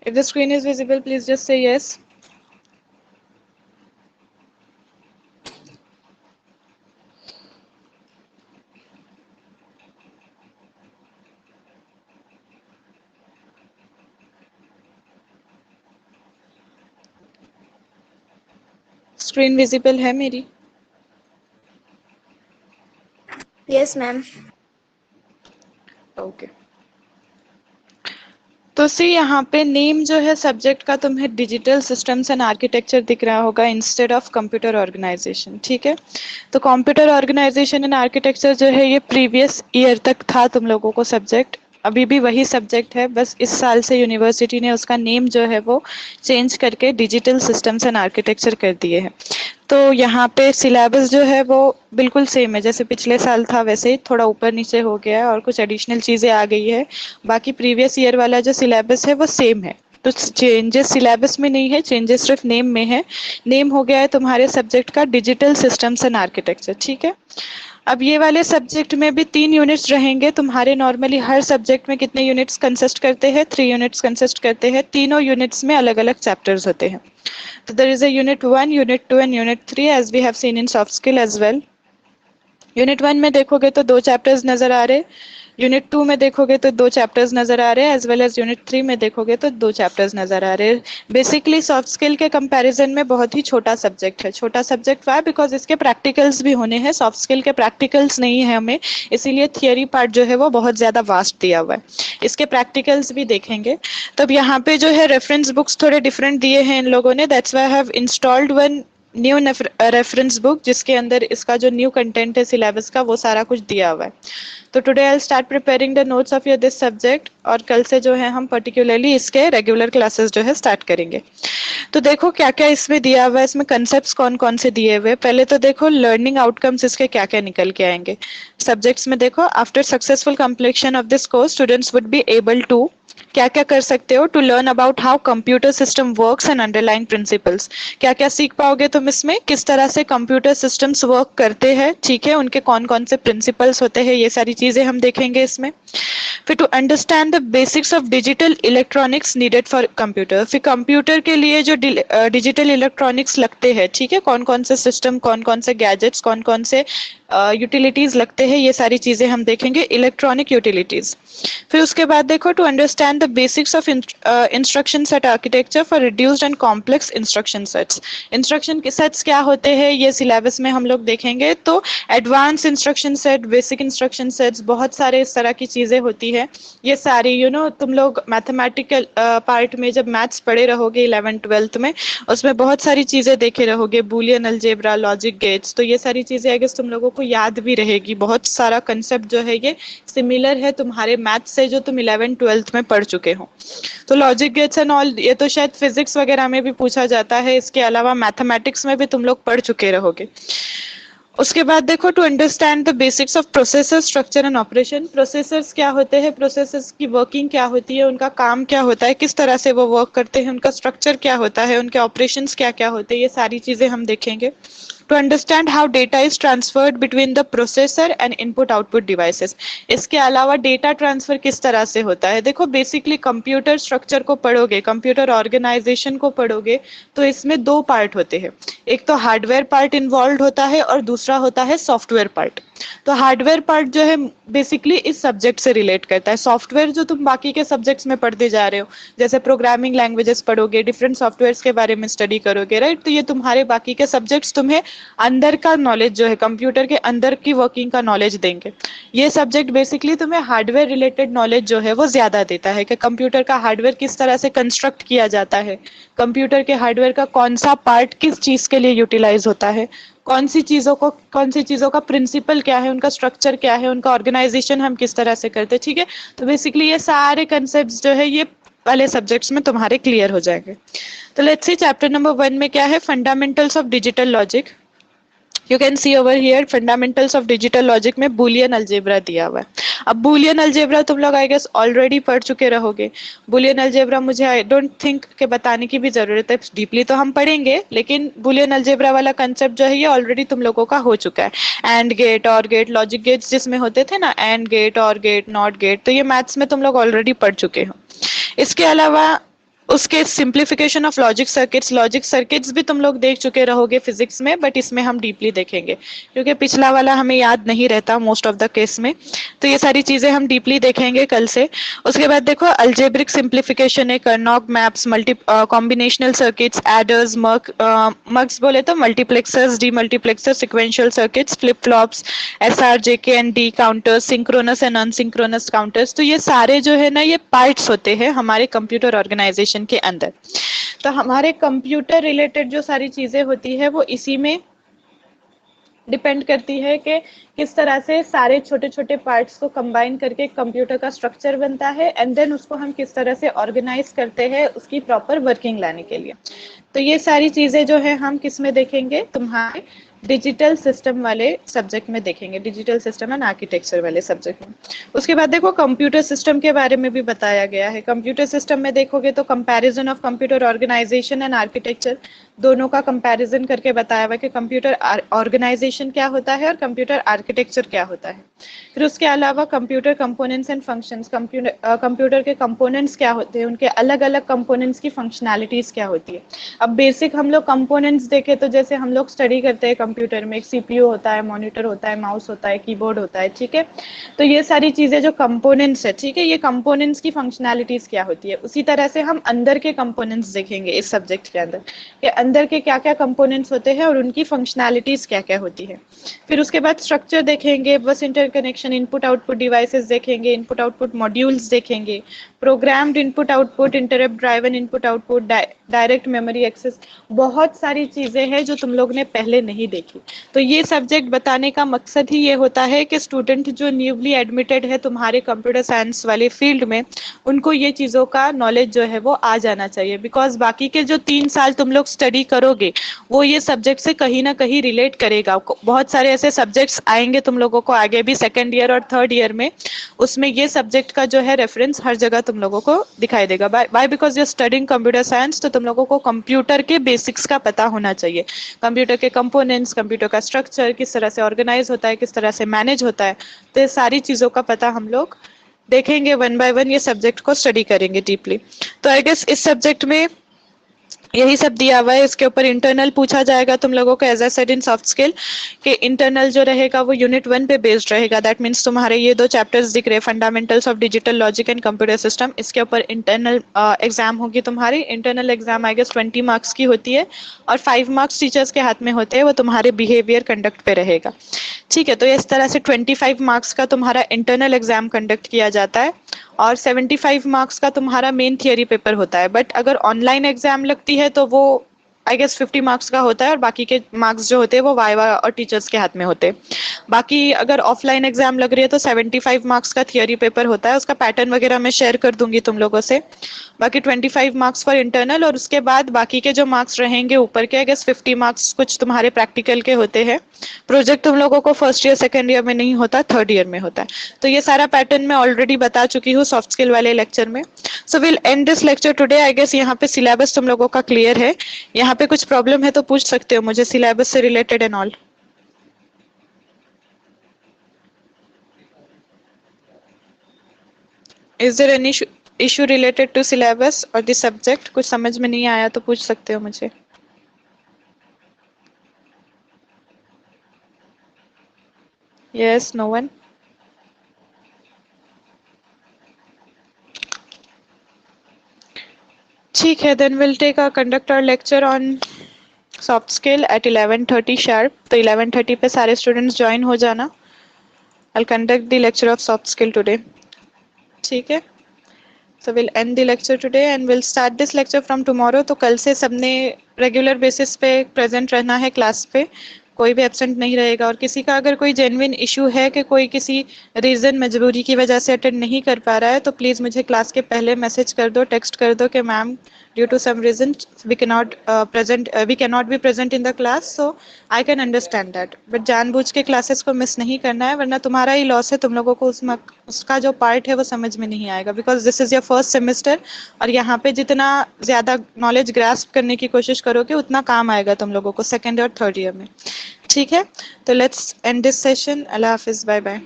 If the screen is visible, please just say yes. Screen visible है मेरी? Yes ma'am. Okay. तो सी यहाँ पे नेम जो है सब्जेक्ट का तुम्हें डिजिटल सिस्टम्स एंड आर्किटेक्चर दिख रहा होगा इंस्टेड ऑफ कंप्यूटर ऑर्गेनाइजेशन, ठीक है। तो कंप्यूटर ऑर्गेनाइजेशन एंड आर्किटेक्चर जो है ये प्रीवियस ईयर तक था तुम लोगों को सब्जेक्ट, अभी भी वही सब्जेक्ट है, बस इस साल से यूनिवर्सिटी ने उसका नेम जो है वो चेंज करके डिजिटल सिस्टम्स एंड आर्किटेक्चर कर दिए हैं। तो यहाँ पे सिलेबस जो है वो बिल्कुल सेम है, जैसे पिछले साल था वैसे ही थोड़ा ऊपर नीचे हो गया है और कुछ एडिशनल चीज़ें आ गई है। बाकी प्रीवियस ईयर वाला जो सिलेबस है वो सेम है, तो चेंजेस सिलेबस में नहीं है, चेंजेस सिर्फ नेम में है। नेम हो गया है तुम्हारे सब्जेक्ट का डिजिटल सिस्टम्स एंड आर्किटेक्चर, ठीक है। अब ये वाले सब्जेक्ट में भी 3 यूनिट्स रहेंगे तुम्हारे। नॉर्मली हर सब्जेक्ट में कितने यूनिट्स कंसिस्ट करते हैं? 3 यूनिट्स कंसिस्ट करते हैं। तीनों यूनिट्स में अलग अलग चैप्टर्स होते हैं। So there is a unit 1, unit 2 and unit 3 as we have seen in soft skill as well. Unit 1 में देखोगे तो 2 चैप्टर्स नजर आ रहे, यूनिट 2 में देखोगे तो 2 चैप्टर्स नजर आ रहे हैं, एज वेल एज यूनिट 3 में देखोगे तो 2 चैप्टर्स नजर आ रहे हैं। बेसिकली सॉफ्ट स्किल के कंपैरिजन में बहुत ही छोटा सब्जेक्ट है। छोटा सब्जेक्ट वाई? बिकॉज इसके प्रैक्टिकल्स भी होने हैं, सॉफ्ट स्किल के प्रैक्टिकल्स नहीं है हमें, इसीलिए थियरी पार्ट जो है वो बहुत ज्यादा वास्ट दिया हुआ है। इसके प्रैक्टिकल्स भी देखेंगे। तब यहाँ पे जो है रेफरेंस बुक्स थोड़े डिफरेंट दिए हैं इन लोगों ने, that's why I have installed one new reference book जिसके अंदर इसका जो न्यू कंटेंट है सिलेबस का वो सारा कुछ दिया हुआ है। तो today I start preparing the notes of your this subject, और कल से जो है हम पर्टिकुलरली इसके रेगुलर क्लासेस जो है स्टार्ट करेंगे। तो देखो क्या क्या इसमें दिया हुआ है, इसमें कंसेप्ट्स कौन कौन से दिए हुए। पहले तो देखो लर्निंग आउटकम्स इसके क्या क्या निकल के आएंगे। सब्जेक्ट्स में देखो after successful completion of this course students would be able to, क्या क्या कर सकते हो, to learn about how computer system works and underline principles. क्या क्या सीख पाओगे तुम इसमें, किस तरह से कंप्यूटर सिस्टम्स वर्क करते हैं, ठीक है, उनके कौन कौन से प्रिंसिपल्स होते हैं, ये सारी चीजें हम देखेंगे इसमें। फिर to understand the basics of digital electronics needed for computer, फिर कंप्यूटर के लिए जो डिजिटल इलेक्ट्रॉनिक्स लगते हैं, ठीक है, कौन कौन से सिस्टम, कौन कौन से गैजेट्स, कौन कौन से यूटिलिटीज लगते हैं, ये सारी चीजें हम देखेंगे, इलेक्ट्रॉनिक यूटिलिटीज। फिर उसके बाद देखो to understand the basics of instruction set architecture for reduced and complex instruction sets. Instruction के सेट्स क्या होते हैं ये सिलेबस में हम लोग देखेंगे। तो advance instruction set, basic instruction sets, बहुत सारे इस तरह की चीजें होती है। ये सारी तुम लोग मैथमेटिकल पार्ट में जब मैथ्स पढ़े रहोगे 11th 12th में, उसमें बहुत सारी चीजें देखे रहोगे, बूलियन अलजेब्रा, लॉजिक गेट्स, तो ये सारी चीजें आई गेस तुम लोगों को याद भी रहेगी। बहुत सारा कंसेप्ट जो है ये सिमिलर है तुम्हारे मैथ्स से जो तुम 11th 12th में पढ़ चुके हो। तो लॉजिक गेट्स एंड ऑल ये तो शायद फिजिक्स वगैरह में भी पूछा जाता है, इसके अलावा मैथमेटिक्स में भी तुम लोग पढ़ चुके रहोगे। उसके बाद देखो to understand the basics of processor structure and operation. Processors क्या होते हैं, प्रोसेसर्स की वर्किंग क्या होती है, उनका काम क्या होता है, किस तरह से वो वर्क करते हैं, उनका स्ट्रक्चर क्या होता है, उनके ऑपरेशंस क्या क्या होते हैं, ये सारी चीजें हम देखेंगे। To understand how data is transferred between the processor and input output devices. इसके अलावा डेटा ट्रांसफर किस तरह से होता है। देखो बेसिकली कंप्यूटर स्ट्रक्चर को पढ़ोगे, कंप्यूटर ऑर्गेनाइजेशन को पढ़ोगे, तो इसमें 2 पार्ट होते हैं। एक तो हार्डवेयर पार्ट इन्वॉल्व होता है और दूसरा होता है सॉफ्टवेयर पार्ट। तो हार्डवेयर पार्ट जो है बेसिकली इस सब्जेक्ट से रिलेट करता है। सॉफ्टवेयर जो तुम बाकी के सब्जेक्ट्स में पढ़ते जा रहे हो, जैसे प्रोग्रामिंग लैंग्वेजेस पढ़ोगे, डिफरेंट सॉफ्टवेयर्स के बारे में स्टडी करोगे, राइट, तो ये तुम्हारे बाकी के सब्जेक्ट्स तुम्हें अंदर का नॉलेज जो है, कंप्यूटर के अंदर की वर्किंग का नॉलेज देंगे। ये सब्जेक्ट बेसिकली तुम्हें हार्डवेयर रिलेटेड नॉलेज जो है वो ज्यादा देता है, कि कंप्यूटर का हार्डवेयर किस तरह से कंस्ट्रक्ट किया जाता है, कंप्यूटर के हार्डवेयर का कौन सा पार्ट किस चीज के लिए यूटिलाइज होता है, कौन सी चीजों का प्रिंसिपल क्या है, उनका स्ट्रक्चर क्या है, उनका ऑर्गेनाइजेशन हम किस तरह से करते हैं, ठीक है। तो बेसिकली ये सारे कंसेप्ट जो है ये वाले सब्जेक्ट्स में तुम्हारे क्लियर हो जाएंगे। तो लेट्स सी चैप्टर नंबर 1 में क्या है, fundamentals of digital logic. You can see over here fundamentals of digital logic में बूलियन अलजेब्रा दिया हुआ है। अब बूलियन अलजेब्रा तुम लोग आई गेस ऑलरेडी पढ़ चुके रहोगे। बूलियन अलजेब्रा मुझे आई डोंट थिंक के बताने की भी जरूरत है, डीपली तो हम पढ़ेंगे, लेकिन बूलियन अलजेब्रा वाला कंसेप्ट जो है ये ऑलरेडी तुम लोगों का हो चुका है। एंड गेट, और गेट, लॉजिक गेट्स जिसमें होते थे ना, एंड गेट, और गेट, नॉट गेट, तो ये मैथ्स में तुम लोग ऑलरेडी पढ़ चुके हो। इसके अलावा उसके सिंप्लीफिकेशन ऑफ लॉजिक सर्किट्स भी तुम लोग देख चुके रहोगे फिजिक्स में, बट इसमें हम डीपली देखेंगे क्योंकि पिछला वाला हमें याद नहीं रहता मोस्ट ऑफ द केस में, तो ये सारी चीजें हम डीपली देखेंगे कल से। उसके बाद देखो अल्जेब्रिक सिंप्लीफिकेशन है, Karnaugh maps, multi combinational circuits, adders, muxes बोले तो multiplexers, demultiplexer, sequential circuits, flip flops, SR, JK and D counters, synchronous and asynchronous counters. तो ये सारे जो है ना ये पार्ट्स होते हैं हमारे कंप्यूटर ऑर्गेनाइजेशन के अंदर। तो हमारे कंप्यूटर रिलेटेड जो सारी चीजें होती है वो इसी में डिपेंड करती है कि किस तरह से सारे छोटे छोटे पार्ट्स को कंबाइन करके कंप्यूटर का स्ट्रक्चर बनता है, एंड देन उसको हम किस तरह से ऑर्गेनाइज करते हैं उसकी प्रॉपर वर्किंग लाने के लिए। तो ये सारी चीजें जो है हम किस में देखेंगे, तुम्हारे डिजिटल सिस्टम वाले सब्जेक्ट में देखेंगे, डिजिटल सिस्टम एंड आर्किटेक्चर वाले सब्जेक्ट में। उसके बाद देखो कंप्यूटर सिस्टम के बारे में भी बताया गया है। कंप्यूटर सिस्टम में देखोगे तो comparison of computer organisation and architecture, दोनों का कंपैरिजन करके बताया हुआ कि कंप्यूटर ऑर्गेनाइजेशन क्या होता है और कंप्यूटर आर्किटेक्चर क्या होता है। फिर उसके अलावा computer components and functions, computer के कंपोनेंट्स क्या होते हैं, उनके अलग अलग कंपोनेंट्स की फंक्शनैलिटीज क्या होती है। अब बेसिक हम लोग कंपोनेंट्स देखें तो जैसे हम लोग स्टडी करते हैं कंप्यूटर में एक सीपीयू होता है, मॉनिटर होता है, माउस होता है, कीबोर्ड होता है, ठीक है। तो ये सारी चीजें जो कंपोनेंट्स है, ठीक है, ये कंपोनेंट्स की फंक्शनैलिटीज क्या होती है। उसी तरह से हम अंदर के कंपोनेंट्स देखेंगे इस सब्जेक्ट के अंदर, कि अंदर के क्या क्या कंपोनेंट्स होते हैं और उनकी फंक्शनैलिटीज क्या क्या होती है। फिर उसके बाद स्ट्रक्चर देखेंगे, bus interconnection, input output devices देखेंगे, इनपुट आउटपुट मॉड्यूल्स देखेंगे, programmed input output, interrupt driven input output, direct memory access, बहुत सारी चीजें हैं जो तुम लोग ने पहले नहीं देखी। तो ये सब्जेक्ट बताने का मकसद ही ये होता है कि स्टूडेंट जो न्यूली एडमिटेड है तुम्हारे कंप्यूटर साइंस वाले फील्ड में, उनको ये चीजों का नॉलेज जो है वो आ जाना चाहिए, बिकॉज बाकी के जो 3 साल तुम लोग स्टडी करोगे वो ये सब्जेक्ट से कहीं ना कहीं रिलेट करेगा। बहुत सारे ऐसे सब्जेक्ट्स आएंगे तुम लोगों को आगे भी सेकेंड ईयर और थर्ड ईयर में, उसमें ये सब्जेक्ट का जो है रेफरेंस हर जगह तुम लोगों को दिखाई देगा। By because you are studying computer science, तो तुम लोगों को कंप्यूटर के बेसिक्स का पता होना चाहिए, कंप्यूटर के कंपोनेंट्स, कंप्यूटर का स्ट्रक्चर किस तरह से ऑर्गेनाइज होता है, किस तरह से मैनेज होता है। तो ये सारी चीजों का पता हम लोग देखेंगे, वन बाय वन ये सब्जेक्ट को स्टडी करेंगे डीपली। तो आई गेस इस सब्जेक्ट में यही सब दिया हुआ है। इसके ऊपर इंटरनल पूछा जाएगा तुम लोगों को, as I said in soft skill कि इंटरनल जो रहेगा वो यूनिट 1 पे बेस्ड रहेगा। दैट मीन्स तुम्हारे ये 2 चैप्टर्स दिख रहे, fundamentals of digital logic and computer system, इसके ऊपर इंटरनल एग्जाम होगी तुम्हारी। Internal exam I guess 20 marks की होती है और 5 मार्क्स टीचर्स के हाथ में होते हैं, वो तुम्हारे बिहेवियर कंडक्ट पे रहेगा, ठीक है। तो इस तरह से 25 मार्क्स का तुम्हारा इंटरनल एग्जाम कंडक्ट किया जाता है और 75 मार्क्स का तुम्हारा मेन थियरी पेपर होता है। बट अगर ऑनलाइन एग्जाम लगती है तो वो आई गेस 50 मार्क्स का होता है और बाकी के मार्क्स जो होते हैं वो वाइवा और टीचर्स के हाथ में होते हैं। बाकी अगर ऑफलाइन एग्जाम लग रही है तो 75 मार्क्स का थियरी पेपर होता है, उसका पैटर्न वगैरह मैं शेयर कर दूंगी तुम लोगों से। बाकी 25 मार्क्स फॉर इंटरनल, और उसके बाद बाकी के जो मार्क्स रहेंगे ऊपर के, आई गेस 50 मार्क्स कुछ तुम्हारे प्रैक्टिकल के होते हैं। प्रोजेक्ट तुम लोगों को फर्स्ट ईयर सेकेंड ईयर में नहीं होता, थर्ड ईयर में होता है। तो ये सारा पैटर्न मैं ऑलरेडी बता चुकी हूँ सॉफ्ट स्किल वाले लेक्चर में। So will end this lecture today. I guess यहाँ पे सिलेबस तुम लोगों का क्लियर है। यहाँ पे कुछ प्रॉब्लम है तो पूछ सकते हो मुझे सिलेबस से related and all. Is there any issue related to syllabus और द सब्जेक्ट? कुछ समझ में नहीं आया तो पूछ सकते हो मुझे। Yes, no one? ठीक है, then will take a conduct our lecture on soft skill at 11:30 sharp. तो 11:30 पे सारे स्टूडेंट्स ज्वाइन हो जाना। I conduct the lecture of soft skill today, ठीक है। So we'll end the lecture today and we'll start this lecture from tomorrow. तो कल से सबने रेगुलर बेसिस पे प्रेजेंट रहना है क्लास पे, कोई भी एब्सेंट नहीं रहेगा। और किसी का अगर कोई जेन्युइन इशू है कि कोई किसी रीजन मजबूरी की वजह से अटेंड नहीं कर पा रहा है तो प्लीज मुझे क्लास के पहले मैसेज कर दो, टेक्स्ट कर दो कि ma'am due to some reason we cannot be present in the class. So I can understand that, but जानबूझ के क्लासेस को मिस नहीं करना है, वरना तुम्हारा ही लॉस है, तुम लोगों को उसका जो पार्ट है वो समझ में नहीं आएगा। Because this is your first semester और यहाँ पे जितना ज्यादा नॉलेज ग्रास्प करने की कोशिश करोगे उतना काम आएगा तुम लोगों को सेकेंड और थर्ड ईयर में, ठीक है। तो लेट्स एंड दिस सेशन। अल्लाह हाफिज, बाय बाय।